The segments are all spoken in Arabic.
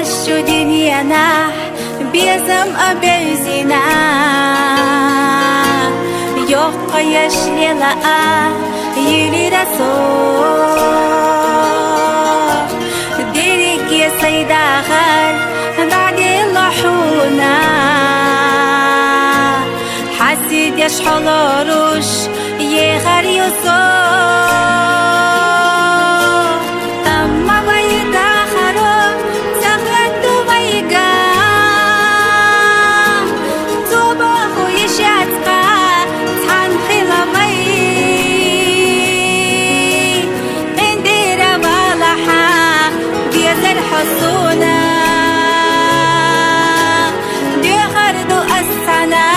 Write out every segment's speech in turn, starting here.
şu dünyana bizim abezina yok yaşlıla yürüre so derik saydagar dadi lahuna حسيد يشحل روش يغار يوسو أما بيدا خرو سخرت بيغا توبه يشاتقا تنخل بي اندير بالحا بيزر حسونا ديخر دو أسانا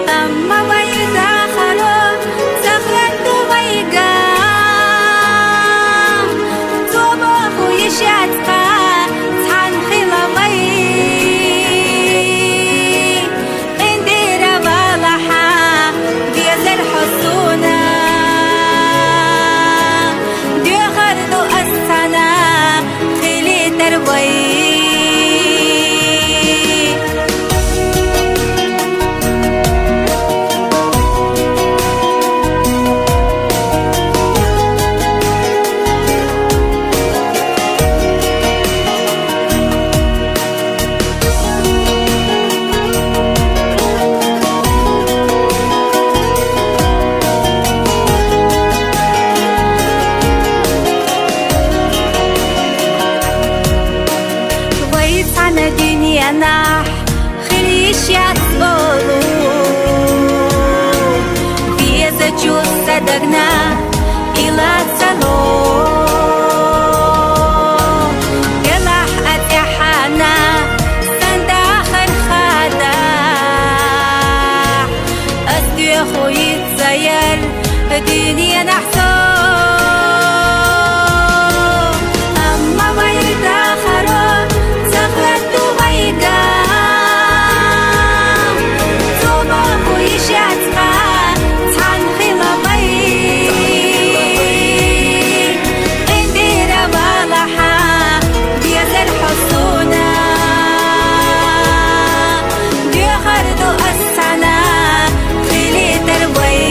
أما وإذا خلو سخرت بيغا توبه يشاتقا تنخل بي اندير بالحا بيزر حسونا ديخر دو أسانا خلي تربي دنيانا خليش يصبروا بيزا جوز صدقنا إلى السلام قلح أتحانا سنداخر خدا أصديخو يتزير الدنيا نحسو أما ويدا خرو سخرت بيغا توبه يشاتقا تنخل بي اندير بالحا بيزر حسونا ديخر دو أسانا خلي تربي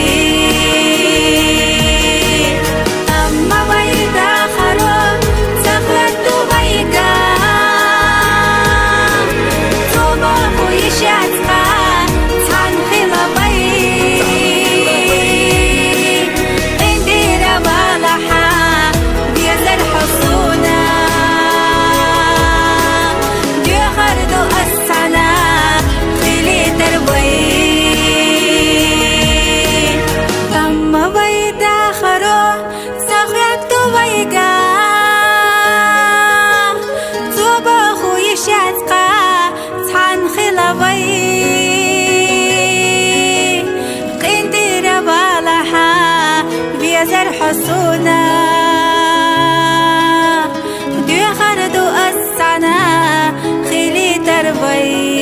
أما ويدا خرو سخرت بيغا يشاتقا تنخل بي اندير بالحا بيزر حسونا ديخر دو أسانا خلي تربي أما بيدا خرو سخرت بيغا توبه يشاتقا تنخل بي قندير بالحا بيزر حسونا ديخر دو أسانا خلي تربي